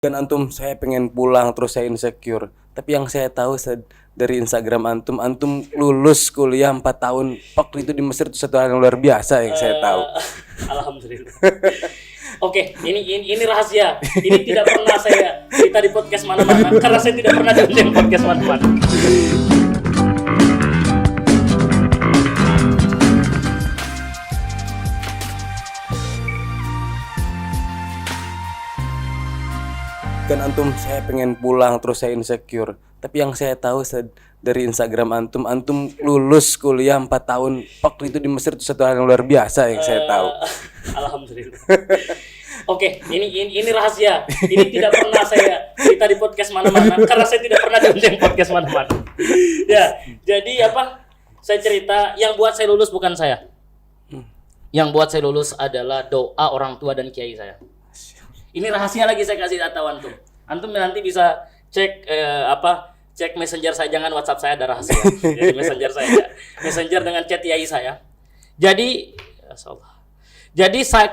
Kan antum saya pengen pulang terus saya insecure. Tapi yang saya tahu dari Instagram antum lulus kuliah 4 tahun. Waktu itu di Mesir itu satu hal yang luar biasa yang saya tahu. Alhamdulillah. Oke, ini rahasia. Ini tidak pernah saya cerita di podcast mana-mana karena saya tidak pernah diundang podcast mana-mana. Kan antum saya pengen pulang terus saya insecure. Tapi yang saya tahu dari Instagram antum lulus kuliah 4 tahun. Waktu itu di Mesir itu satu hal yang luar biasa yang saya tahu. Alhamdulillah. Oke, ini rahasia. Ini tidak pernah saya cerita di podcast mana-mana karena saya tidak pernah diundang podcast mana-mana. Ya, jadi apa? Saya cerita yang buat saya lulus bukan saya. Yang buat saya lulus adalah doa orang tua dan kiai saya. Ini rahasia lagi saya kasih tahu antum. Antum nanti bisa cek cek messenger saya, jangan WhatsApp saya, ada rahasia. Jadi messenger saya, messenger dengan chat kiai saya. Jadi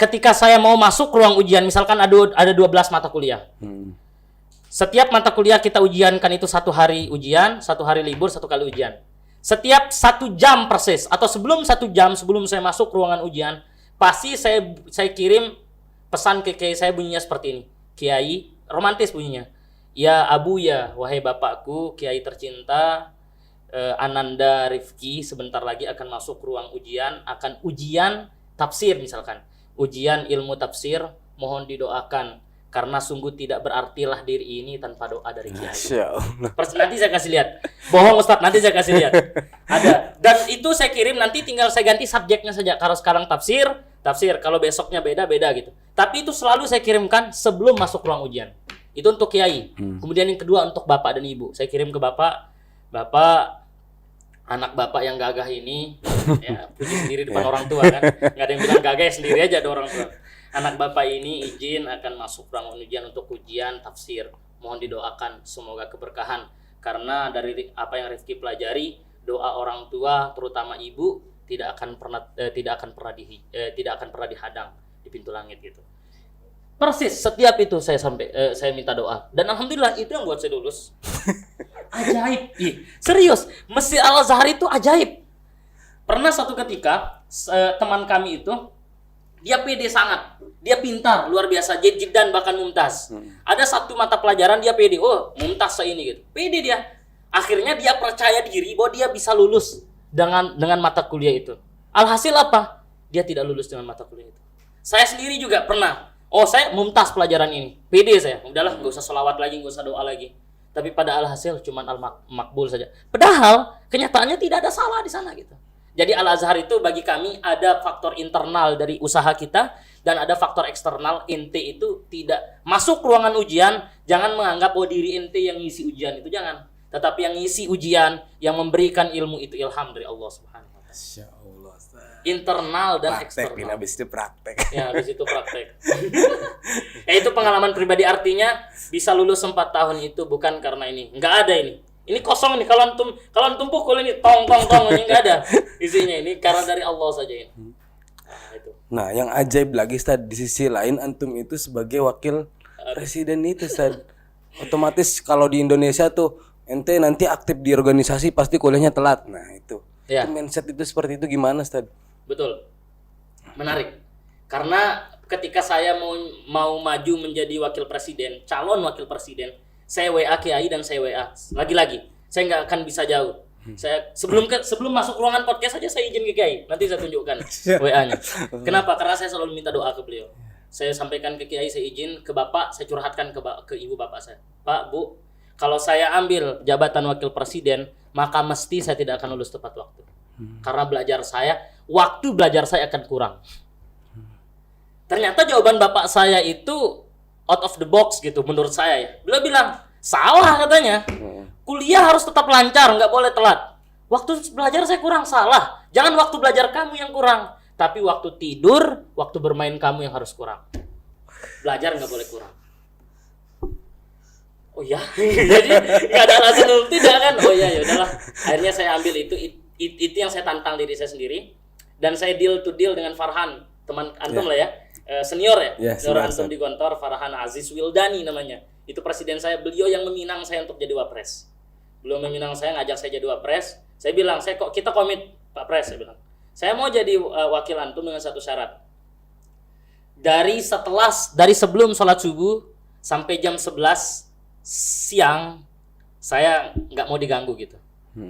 ketika saya mau masuk ruang ujian, misalkan ada 12 mata kuliah. Setiap mata kuliah kita ujiankan itu 1 hari ujian, 1 hari libur, 1 kali ujian. Setiap 1 jam persis atau sebelum 1 jam sebelum saya masuk ruangan ujian, pasti saya kirim pesan ke kiai saya, bunyinya seperti ini. Kiai, romantis bunyinya. Ya Abu ya, wahai bapakku, kiai tercinta, Ananda Rifki sebentar lagi akan masuk ruang ujian, akan ujian tafsir misalkan. Ujian ilmu tafsir, mohon didoakan karena sungguh tidak berartilah diri ini tanpa doa dari kiai. Nanti saya kasih lihat. Bohong Ustaz, nanti saya kasih lihat. Ada. Dan itu saya kirim, nanti tinggal saya ganti subjeknya saja. Kalau sekarang tafsir, kalau besoknya beda gitu. Tapi itu selalu saya kirimkan sebelum masuk ruang ujian. Itu untuk kiai. Kemudian yang kedua untuk bapak dan ibu. Saya kirim ke bapak, anak bapak yang gagah ini, ya puji sendiri depan orang tua kan. Nggak ada yang bilang gagah, ya sendiri aja ada orang tua. Anak bapak ini izin akan masuk ruang ujian untuk ujian tafsir. Mohon didoakan semoga keberkahan. Karena dari apa yang Rifki pelajari, doa orang tua terutama ibu tidak akan pernah dihadang di pintu langit gitu. Persis setiap itu saya minta doa dan alhamdulillah itu yang buat saya lulus. Ajaib. Serius, Masjid Al-Azhar itu ajaib. Pernah suatu ketika teman kami itu dia pede sangat. Dia pintar, luar biasa, jiddan bahkan mumtaz. Ada satu mata pelajaran dia pede, oh mumtaz ini gitu. Pede dia. Akhirnya dia percaya diri bahwa dia bisa lulus dengan mata kuliah itu. Alhasil apa? Dia tidak lulus dengan mata kuliah itu. Saya sendiri juga pernah. Oh, saya mumtaz pelajaran ini. Pede saya. Udahlah, enggak usah sholawat lagi, enggak usah doa lagi. Tapi pada alhasil cuman al-makbul saja. Padahal kenyataannya tidak ada salah di sana gitu. Jadi Al-Azhar itu bagi kami ada faktor internal dari usaha kita dan ada faktor eksternal. Ente itu tidak masuk ruangan ujian, jangan menganggap diri ente yang ngisi ujian itu, jangan. Tetapi yang ngisi ujian, yang memberikan ilmu itu ilham dari Allah Subhanahu wa taala. Internal dan eksternal. Habis itu praktek. Ya, habis itu praktek. Ya itu pengalaman pribadi, artinya bisa lulus 4 tahun itu bukan karena ini. Enggak ada ini. Ini kosong nih, kalau antum pukul ini tong ini enggak ada isinya, ini karena dari Allah saja ini. Nah, itu. Nah, yang ajaib lagi Ustaz, di sisi lain antum itu sebagai wakil presiden itu Ustaz. Otomatis kalau di Indonesia tuh ente nanti aktif di organisasi pasti kuliahnya telat. Nah, itu. Ya. Itu mindset itu seperti itu gimana Ustaz? Betul. Menarik. Karena ketika saya mau maju menjadi wakil presiden, calon wakil presiden, saya WA Kiai dan saya WA. Lagi-lagi, saya nggak akan bisa jauh. Saya sebelum masuk ruangan podcast saja saya izin ke Kiai. Nanti saya tunjukkan WA-nya. Kenapa? Karena saya selalu minta doa ke beliau. Saya sampaikan ke Kiai, saya izin ke Bapak, saya curhatkan ke ibu bapak saya. Pak, Bu, kalau saya ambil jabatan wakil presiden, maka mesti saya tidak akan lulus tepat waktu. Karena waktu belajar saya akan kurang. Ternyata jawaban bapak saya itu out of the box gitu menurut saya ya. Beliau bilang, salah katanya. Kuliah harus tetap lancar, nggak boleh telat. Waktu belajar saya kurang, salah. Jangan waktu belajar kamu yang kurang. Tapi waktu tidur, waktu bermain kamu yang harus kurang. Belajar nggak boleh kurang. Oh ya, jadi nggak ada alasan untuk tidak kan? Oh ya, udahlah. Akhirnya saya ambil itu yang saya tantang diri saya sendiri, dan saya deal dengan Farhan, teman antum lah ya, senior ya, senior antum di Gontor, Farhan Aziz Wildani namanya. Itu presiden saya, beliau yang meminang saya untuk jadi wapres. Beliau meminang saya, ngajak saya jadi wapres. Saya bilang, kita komit Pak Pres, saya bilang. Saya mau jadi wakil antum dengan satu syarat. Dari sebelum sholat subuh sampai jam 11 siang, saya nggak mau diganggu gitu.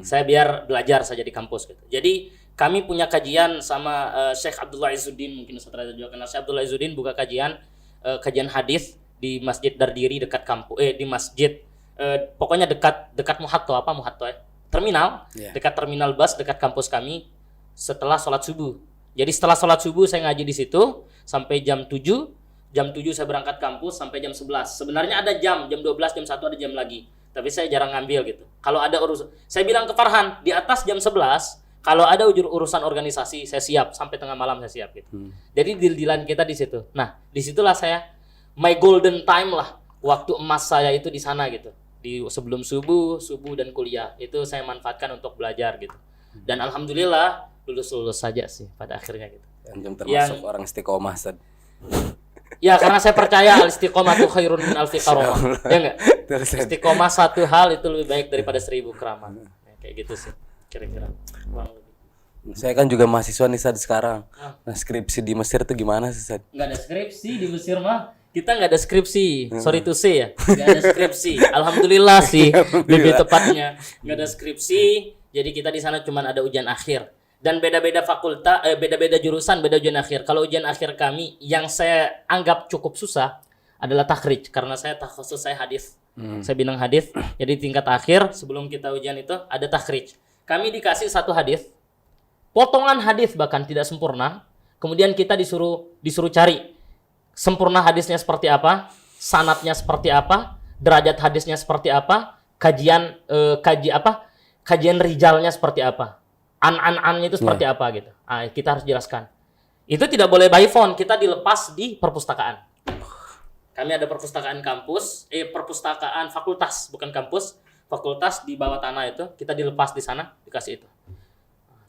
Saya biar belajar saja di kampus gitu. Jadi kami punya kajian sama Syekh Abdullah Izzuddin, mungkin Ustaz Reza juga kenal. Syekh Abdullah Izzuddin buka kajian hadis di Masjid Dardiri dekat kampus di masjid pokoknya dekat Muhatto ya? Terminal, dekat terminal bus dekat kampus kami setelah sholat subuh. Jadi setelah sholat subuh saya ngaji di situ sampai jam 7. Jam 7 saya berangkat kampus sampai jam 11. Sebenarnya ada jam 12, jam 1 ada jam lagi. Tapi saya jarang ngambil gitu. Kalau ada urusan, saya bilang ke Farhan, di atas jam 11, kalau ada urusan organisasi, saya siap. Sampai tengah malam saya siap gitu. Jadi deal-dealan kita di situ. Nah, disitulah saya, my golden time lah. Waktu emas saya itu di sana gitu. Di sebelum subuh dan kuliah. Itu saya manfaatkan untuk belajar gitu. Dan alhamdulillah, lulus saja sih pada akhirnya gitu. Antum termasuk orang istiqomah, Ustaz. Ya, karena saya percaya al-istiqomatu khairun min alfi karamah. Ya enggak? Istiqomah satu hal itu lebih baik daripada 1000 keramat. Ya, kayak gitu sih kira-kira. Saya kan juga mahasiswa nih Sad sekarang. Nah, skripsi di Mesir tuh gimana sih, Sad? Enggak ada skripsi di Mesir mah. Kita enggak ada skripsi. Sorry to say ya. Enggak ada skripsi. Alhamdulillah sih lebih tepatnya. Enggak ada skripsi. Jadi kita di sana cuma ada ujian akhir. Dan beda-beda fakultas, beda-beda jurusan, beda ujian akhir. Kalau ujian akhir kami yang saya anggap cukup susah adalah takhrij, karena saya takhusus saya hadis. Saya bilang hadis. Jadi tingkat akhir sebelum kita ujian itu ada takhrij. Kami dikasih satu hadis, potongan hadis bahkan tidak sempurna. Kemudian kita disuruh cari sempurna hadisnya seperti apa, sanadnya seperti apa, derajat hadisnya seperti apa, kajian rijalnya seperti apa. An-an-annya itu seperti apa gitu. Kita harus jelaskan. Itu tidak boleh by phone, kita dilepas di perpustakaan. Kami ada perpustakaan perpustakaan fakultas, bukan kampus, fakultas di bawah tanah itu, kita dilepas di sana, dikasih itu.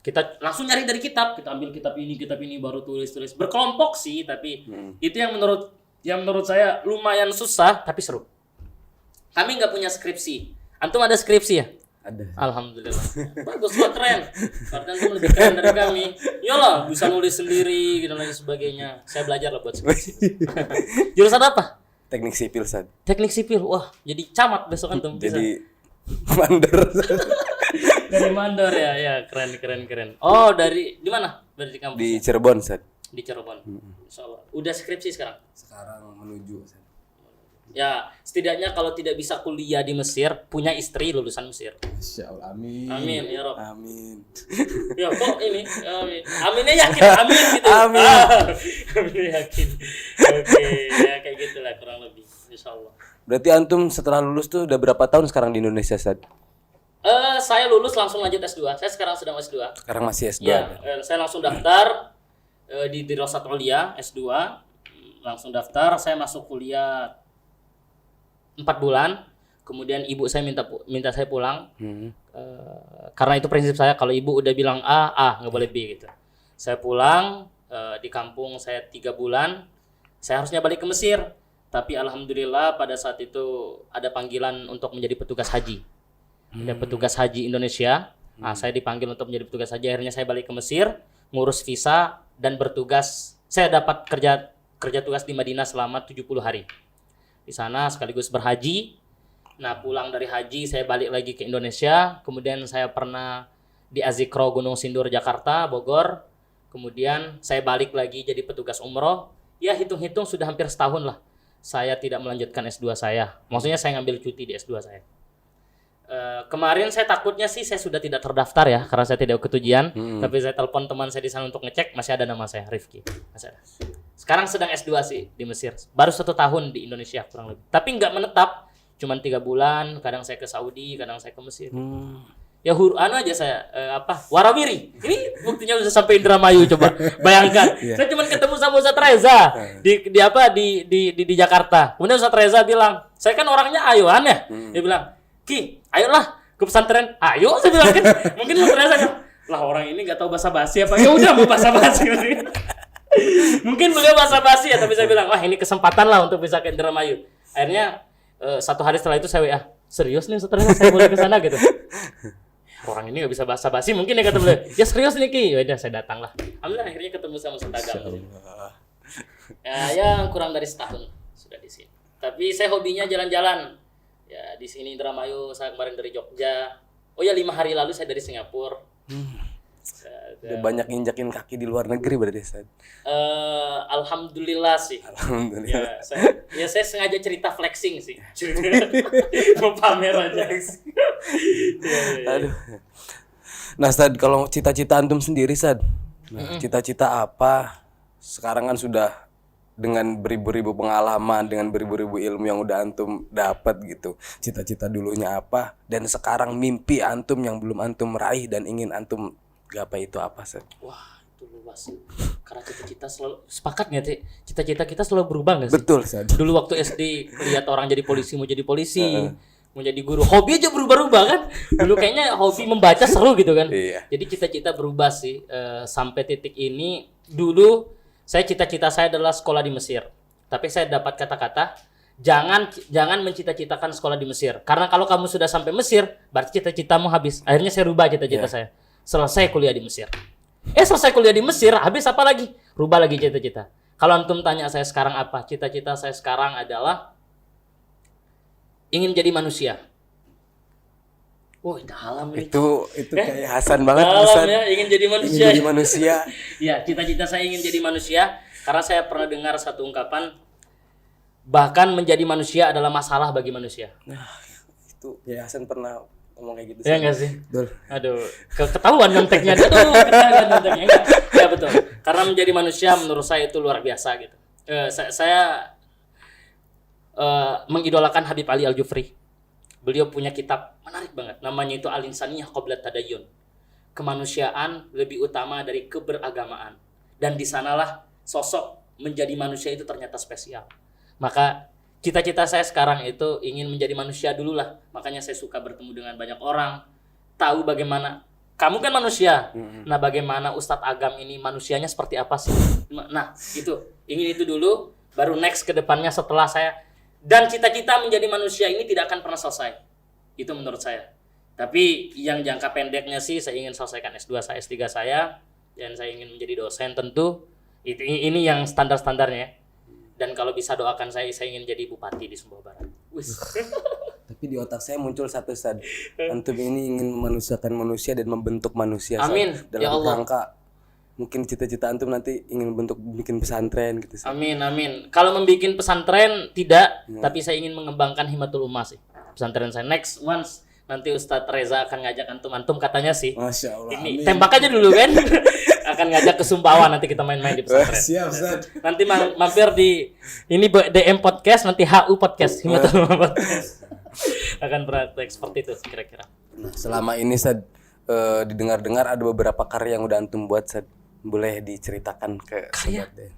Kita langsung nyari dari kitab, kita ambil kitab ini baru tulis. Berkelompok sih, tapi itu yang menurut saya lumayan susah tapi seru. Kami nggak punya skripsi. Antum ada skripsi ya? Ada. Alhamdulillah. Bagus lah, keren. Karena itu lebih keren dari kami. Iyalah, bisa nulis sendiri gitu dan sebagainya. Saya belajar lah buat skripsi. Jurusan apa? Teknik sipil, Sad. Teknik sipil. Wah, jadi camat besok antum. Jadi mandor. Dari mandor ya, keren. Oh, dari di mana? Dari kampus. Di Cirebon, Sad. Di Cirebon. Insyaallah. Udah skripsi sekarang? Sekarang menuju, Sad. Ya, setidaknya kalau tidak bisa kuliah di Mesir, punya istri lulusan Mesir. Insyaallah, amin. Amin ya Rob. Amin. Ya kok ini? Amin. Aminnya yakin, amin gitu. Amin. Aminnya yakin. Oke, ya kayak gitulah kurang lebih. Insyaallah. Berarti antum setelah lulus tuh udah berapa tahun sekarang di Indonesia, Sad? Saya lulus langsung lanjut S2. Saya sekarang sedang S2. Sekarang masih S2. Ya, saya langsung daftar di Dirasat Ulia S2. Langsung daftar, saya masuk kuliah 4 bulan, kemudian ibu saya minta saya pulang, karena itu prinsip saya, kalau ibu udah bilang A, nggak boleh B gitu. Saya pulang, di kampung saya 3 bulan, saya harusnya balik ke Mesir, tapi alhamdulillah pada saat itu ada panggilan untuk menjadi petugas haji. Ada petugas haji Indonesia, saya dipanggil untuk menjadi petugas haji, akhirnya saya balik ke Mesir, ngurus visa, dan bertugas, saya dapat kerja tugas di Madinah selama 70 hari. Di sana sekaligus berhaji. Nah, pulang dari haji saya balik lagi ke Indonesia. Kemudian saya pernah di Azikro Gunung Sindur Jakarta, Bogor. Kemudian saya balik lagi jadi petugas umroh. Ya hitung-hitung sudah hampir setahun lah saya tidak melanjutkan S2 saya. Maksudnya saya ngambil cuti di S2 saya. Kemarin saya takutnya sih saya sudah tidak terdaftar ya, karena saya tidak ikut ujian. Tapi saya telepon teman saya di sana untuk ngecek, masih ada nama saya, Rifki. Masih ada. Sekarang sedang S2 sih di Mesir. Baru 1 tahun di Indonesia kurang lebih. Tapi nggak menetap, cuman 3 bulan. Kadang saya ke Saudi, kadang saya ke Mesir. Ya aja saya warawiri. Ini buktinya bisa sampai Indramayu, coba bayangkan. Saya cuma ketemu sama Ustaz Reza di Jakarta. Kemudian Ustaz Reza bilang, saya kan orangnya ayoan ya. Dia bilang, Ki, ayolah ke pesantren. Ayo, saya bilang kan. Mungkin Ustaz Reza bilang, lah orang ini nggak tahu bahasa basi apa. Ya udah mau bahasa basi. Mungkin beliau bahasa basi ya, tapi saya bilang, wah ini kesempatan lah untuk bisa ke Indramayu. Akhirnya Satu hari setelah itu saya WA, serius nih Ustaz Reza, saya boleh ke sana gitu. Orang ini nggak bisa basa-basi mungkin ya, kata beliau. Ya serius nih Ki, ya udah saya datang lah. Alhamdulillah akhirnya ketemu sama Ustaz Agam. Ya kurang dari setahun sudah di sini. Tapi saya hobinya jalan-jalan. Ya di sini Indramayu, saya kemarin dari Jogja. Oh ya 5 hari lalu saya dari Singapura. Udah banyak injakin kaki di luar negeri berarti, Ustaz. Alhamdulillah sih. Alhamdulillah. Saya sengaja cerita flexing sih. Mau pamer aja. Aduh. Nah, Ustaz, kalau cita-cita antum sendiri, Ustaz. Nah, cita-cita apa? Sekarang kan sudah dengan beribu-ribu pengalaman, dengan beribu-ribu ilmu yang udah antum dapat gitu. Cita-cita dulunya apa? Dan sekarang mimpi antum yang belum antum raih dan ingin antum gapai itu apa, Ustaz? Wah, itu luas sih. Karena cita-cita selalu sepakat nggak sih? Cita-cita kita selalu berubah nggak sih? Betul, Ustaz. Dulu waktu SD lihat orang jadi polisi, mau jadi polisi. Mau jadi guru, hobi aja berubah-ubah kan. Dulu kayaknya hobi membaca seru gitu kan. Iya. Jadi cita-cita berubah sih. Sampai titik ini, dulu cita-cita saya adalah sekolah di Mesir. Tapi saya dapat kata-kata, jangan mencita-citakan sekolah di Mesir. Karena kalau kamu sudah sampai Mesir, berarti cita-citamu habis. Akhirnya saya rubah cita-cita saya. Selesai kuliah di Mesir. Selesai kuliah di Mesir, habis apa lagi? Rubah lagi cita-cita. Kalau antum tanya saya sekarang apa? Cita-cita saya sekarang adalah ingin jadi manusia. Dalam ini. Itu kayak Hasan banget, Dalam Ustaz. ya, ingin jadi manusia. Ingin jadi manusia. Ya, cita-cita saya ingin jadi manusia karena saya pernah dengar satu ungkapan, bahkan menjadi manusia adalah masalah bagi manusia. Nah, itu kayak Hasan pernah ngomong kayak gitu. Ya enggak sih? Betul. Aduh, ketahuan nyonteknya. Ketahuan nyonteknya. Enggak. Ya betul. Karena menjadi manusia menurut saya itu luar biasa gitu. Saya mengidolakan Habib Ali Al-Jufri. Beliau punya kitab menarik banget, namanya itu Al-Insaniyah Qabla Tadayyun. Kemanusiaan lebih utama dari keberagamaan. Dan di sanalah sosok menjadi manusia itu ternyata spesial. Maka cita-cita saya sekarang itu ingin menjadi manusia dulu lah. Makanya saya suka bertemu dengan banyak orang, tahu bagaimana kamu kan manusia. Nah, bagaimana Ustadz Agam ini manusianya seperti apa sih? Nah, ingin itu dulu, baru next ke depannya setelah saya. Dan cita-cita menjadi manusia ini tidak akan pernah selesai. Itu menurut saya. Tapi yang jangka pendeknya sih saya ingin selesaikan S2 saya, S3 saya, dan saya ingin menjadi dosen tentu. Ini yang standar-standarnya. Dan kalau bisa doakan saya ingin jadi bupati di Sumbawa Barat. Tapi di otak saya muncul satu, Ustaz. Antum ini ingin memanusiakan manusia dan membentuk manusia, Ustaz. Amin. Dalam Ya Allah. rangka mungkin cita-cita antum nanti ingin bikin pesantren gitu, Ustaz. Amin. Kalau membuat pesantren tidak, tapi saya ingin mengembangkan Himatul Ummah sih. Pesantren saya next once nanti Ustadz Reza akan ngajak antum katanya sih. Masya Allah. Ini amin. tembak aja dulu kan. Akan ngajak ke Sumbawa nanti kita main-main di pesantren. Siap, Ustaz. Nanti mampir di ini DM podcast, nanti HU podcast, Himatul Ummah podcast. Akan praktek seperti itu kira-kira. Nah, selama ini, Ustaz, didengar-dengar ada beberapa karya yang udah antum buat, Ustaz. Boleh diceritakan ke Karya? sobat deh.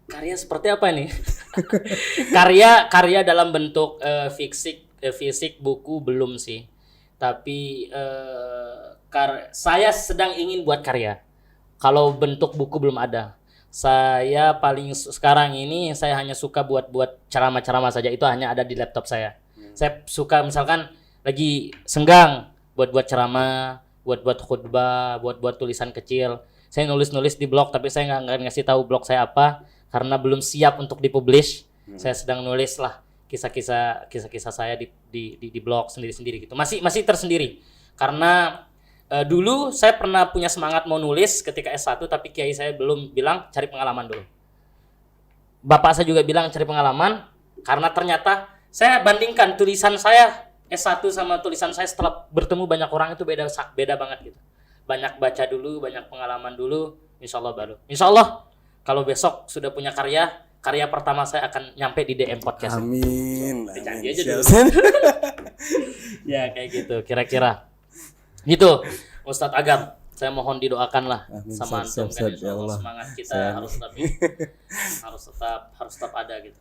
Karya seperti apa nih? karya dalam bentuk fisik buku belum sih. Tapi saya sedang ingin buat karya. Kalau bentuk buku belum ada. Saya paling sekarang ini saya hanya suka buat ceramah-ceramah saja, itu hanya ada di laptop saya. Saya suka misalkan lagi senggang buat ceramah, buat khutbah, buat tulisan kecil. Saya nulis di blog, tapi saya nggak ngasih tahu blog saya apa karena belum siap untuk dipublish. Saya sedang nulis lah kisah-kisah saya di blog sendiri-sendiri gitu. Masih tersendiri. Karena dulu saya pernah punya semangat mau nulis ketika S1, tapi kiai saya belum bilang cari pengalaman dulu. Bapak saya juga bilang cari pengalaman, karena ternyata saya bandingkan tulisan saya S1 sama tulisan saya setelah bertemu banyak orang itu beda banget gitu. Banyak baca dulu, banyak pengalaman dulu, insya Allah baru. Insya Allah kalau besok sudah punya karya pertama saya akan nyampe di DM podcast. Amin. Dicanggih Amin. aja dulu. Siap, Ustaz. Ya kayak gitu kira-kira. Gitu Ustadz Agam, saya mohon didoakan lah Amin, sama antum siap, kan, siap, insya ya Allah Allah. semangat kita Sayang. harus tetap ada gitu.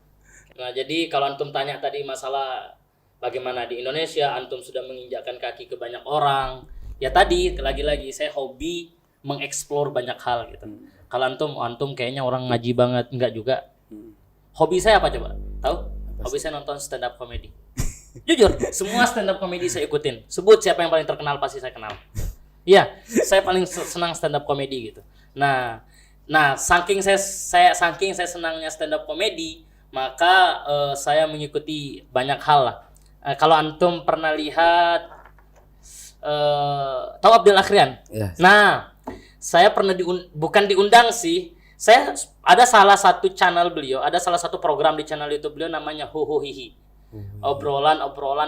Nah jadi kalau antum tanya tadi masalah bagaimana di Indonesia, antum sudah menginjakkan kaki ke banyak orang. Ya tadi lagi-lagi saya hobi mengeksplor banyak hal gitu. Kalau antum kayaknya orang ngaji banget, enggak juga. Hobi saya apa coba? Tahu? Hobi saya nonton stand up comedy. Jujur, semua stand up comedy saya ikutin. Sebut siapa yang paling terkenal pasti saya kenal. Iya, saya paling senang stand up comedy gitu. Nah, saking saya senangnya stand up comedy, maka saya mengikuti banyak hal lah. Kalau antum pernah lihat tahu Abdul Akhrian? Yes. Nah, saya pernah bukan diundang sih. Saya ada salah satu channel beliau, ada salah satu program di channel YouTube beliau namanya Ho Hihi. Obrolan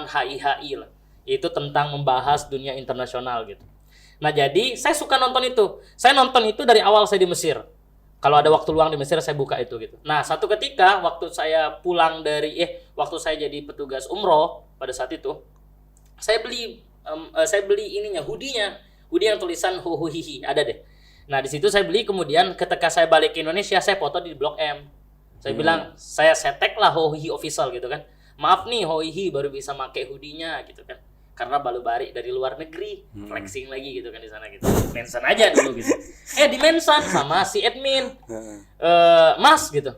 HI lah. Itu tentang membahas dunia internasional gitu. Nah, jadi saya suka nonton itu. Saya nonton itu dari awal saya di Mesir. Kalau ada waktu luang di Mesir saya buka itu gitu. Nah, satu ketika waktu saya pulang waktu saya jadi petugas umroh pada saat itu, saya beli ininya, hoodie-nya yang tulisan Ho Hihi, ada deh. Nah, di situ saya beli, kemudian ketika saya balik ke Indonesia, saya foto di Blok M. Saya bilang, saya tag lah Ho Hihi official gitu kan. Maaf nih Ho Hihi baru bisa pakai hoodie-nya gitu kan. Karena baru balik dari luar negeri, flexing lagi gitu kan di sana gitu. Mention aja dulu gitu. Di mention sama si admin. Mas gitu.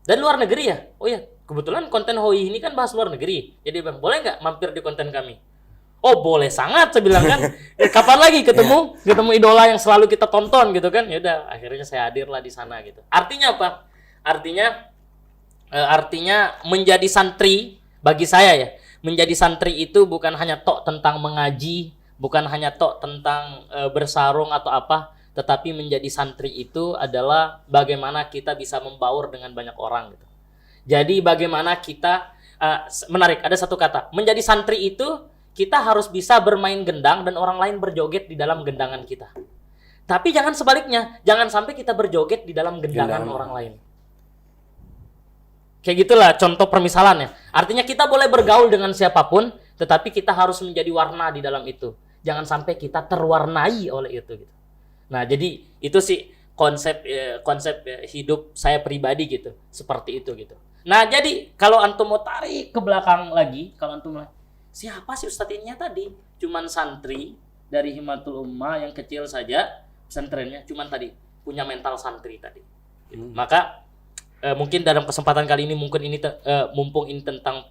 Dan luar negeri ya? Oh ya, kebetulan konten Ho Hihi ini kan bahas luar negeri. Jadi Bang, boleh nggak mampir di konten kami? Oh boleh sangat, saya bilang kan. Kapan lagi ketemu idola yang selalu kita tonton gitu kan? Ya udah, akhirnya saya hadir lah di sana gitu. Artinya apa? Artinya menjadi santri bagi saya ya. Menjadi santri itu bukan hanya tok tentang mengaji, bukan hanya tok tentang bersarung atau apa, tetapi menjadi santri itu adalah bagaimana kita bisa membaur dengan banyak orang gitu. Jadi bagaimana kita menarik, ada satu kata, menjadi santri itu kita harus bisa bermain gendang dan orang lain berjoget di dalam gendangan kita. Tapi jangan sebaliknya, jangan sampai kita berjoget di dalam gendangan orang lain. Kayak gitulah contoh permisalannya. Artinya kita boleh bergaul dengan siapapun, tetapi kita harus menjadi warna di dalam itu. Jangan sampai kita terwarnai oleh itu gitu. Nah, jadi itu sih konsep hidup saya pribadi gitu, seperti itu gitu. Nah, jadi kalau antum mau tarik ke belakang lagi, kalau antum siapa sih Ustadz ini tadi? Cuman santri dari Himatul Ummah yang kecil saja, pesantrennya cuman tadi punya mental santri tadi. Gitu. Maka mungkin dalam kesempatan kali ini mumpung ini tentang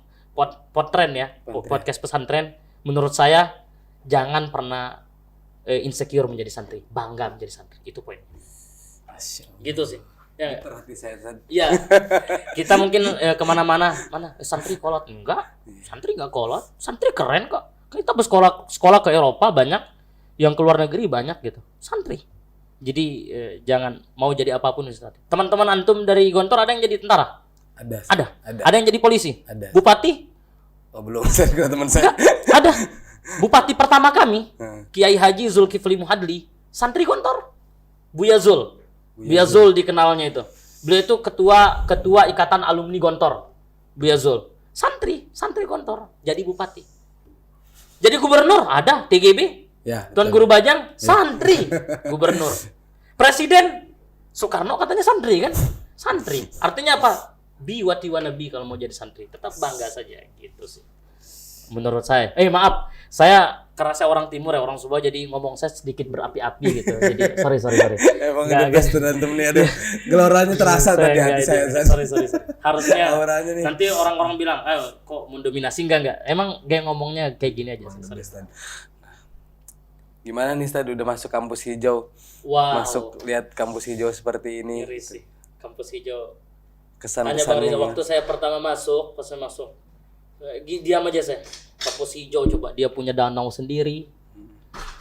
potren ya, podcast pesantren, menurut saya jangan pernah insecure menjadi santri, bangga menjadi santri. Itu poin. Gitu sih. Ya. Terhati saya tadi. Iya. Kita mungkin kemana-mana, santri kolot enggak? Santri enggak kolot. Santri keren kok. Kita sekolah ke Eropa banyak, yang ke luar negeri banyak gitu. Santri. Jadi jangan mau jadi apapun Ustaz. Teman-teman antum dari Gontor ada yang jadi tentara? Ada. Ada yang jadi polisi? Ada. Bupati? Oh belum, saya ke teman saya. Ada. Bupati pertama kami, Kiai Haji Zulkifli Muhadli, santri Gontor. Buya Zul dikenalnya itu. Beliau itu ketua ikatan alumni Gontor. Buya Zul. Santri Gontor, jadi bupati. Jadi gubernur ada TGB. Ya, Tuan Guru Bajang santri, gubernur. Presiden Soekarno katanya santri kan? Santri. Artinya apa? Be what you wanna be kalau mau jadi santri. Tetap bangga saja gitu sih. Menurut saya. Maaf, saya kerasa orang timur ya, orang Sumba, jadi ngomong saya sedikit berapi-api gitu. Jadi sorry. Emang ini best berantem nih, aduh. Geloranya terasa tadi hati saya. Sorry. Harusnya nanti nih. orang-orang bilang, kok mendominasi enggak? Emang kayak ngomongnya kayak gini aja sih. Sorry. Gimana nih Stad, udah masuk kampus hijau? Wow. Masuk lihat kampus hijau seperti ini. Ngeri sih. Kampus hijau. Kesan-kesannya. Waktu saya pertama masuk, pas saya masuk, diam aja saya. Kampus hijau coba dia punya danau sendiri.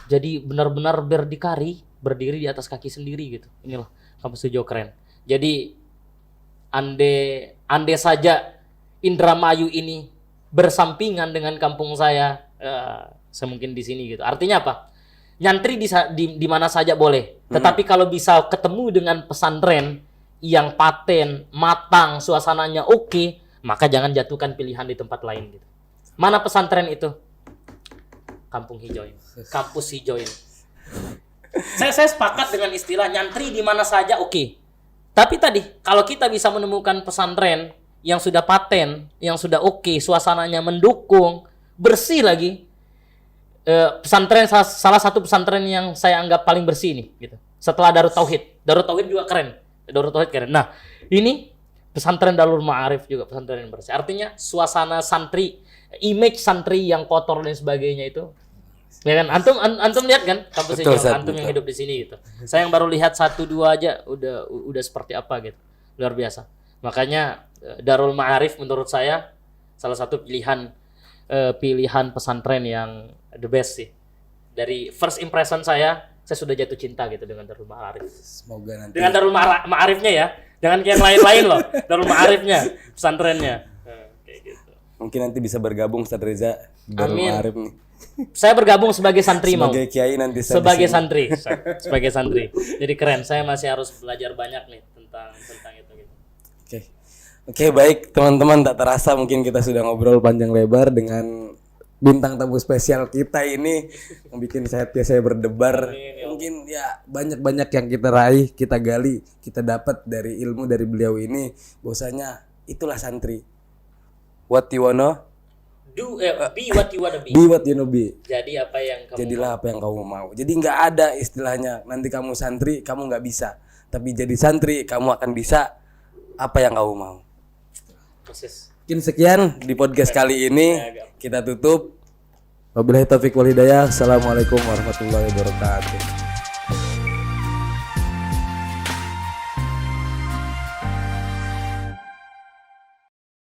Jadi benar-benar berdikari, berdiri di atas kaki sendiri gitu. Inilah kampus hijau keren. Jadi ande saja Indramayu ini bersampingan dengan kampung saya mungkin di sini gitu. Artinya apa? Nyantri di mana saja boleh. Tetapi kalau bisa ketemu dengan pesantren yang paten, matang, suasananya oke, maka jangan jatuhkan pilihan di tempat lain gitu. Mana pesantren itu? Kampung hijau ini. Kampus hijau ini. Saya sepakat dengan istilah nyantri di mana saja oke. Tapi tadi kalau kita bisa menemukan pesantren yang sudah paten, yang sudah oke, suasananya mendukung, bersih lagi. Pesantren salah satu pesantren yang saya anggap paling bersih nih gitu. Setelah Darut Tauhid. Darut Tauhid juga keren. Darut Tauhid keren. Nah, ini pesantren Darul Ma'arif juga pesantren yang bersih. Artinya suasana santri, image santri yang kotor dan sebagainya itu. Ya kan, antum lihat kan kampus Betul, ini, Ustaz, antum yang betul. hidup di sini gitu. Saya yang baru lihat 1-2 aja udah seperti apa gitu. Luar biasa. Makanya Darul Ma'arif menurut saya salah satu pilihan pesantren yang the best sih. Dari first impression saya sudah jatuh cinta gitu dengan Darul Ma'arif. Semoga nanti Dengan Darul Ma'arifnya ya. Jangan kayak yang lain-lain loh. Darul Ma'arifnya, pesantrennya. Kayak gitu. mungkin nanti bisa bergabung Ustaz Reza Darul Amin. Ma'arif nih. Saya bergabung sebagai santri mau. Sebagai kiai nanti saya Sebagai di sini. santri, sebagai santri. Jadi keren. Saya masih harus belajar banyak nih tentang itu gitu. Oke. Oke, baik teman-teman, tak terasa mungkin kita sudah ngobrol panjang lebar dengan bintang tamu spesial kita ini yang bikin saya berdebar. Mungkin ya banyak-banyak yang kita raih, kita gali, kita dapat dari ilmu dari beliau ini. Bahwasanya itulah santri. What you wanna Be what you wanna be. be, what you know be. Jadi apa yang kamu Jadilah apa yang kamu mau. Jadi nggak ada istilahnya nanti kamu santri kamu nggak bisa. Tapi jadi santri kamu akan bisa apa yang kamu mau. persis. Mungkin sekian di podcast kali ini, kita tutup. Wabillahi taufiq wal hidayah. Assalamualaikum warahmatullahi wabarakatuh.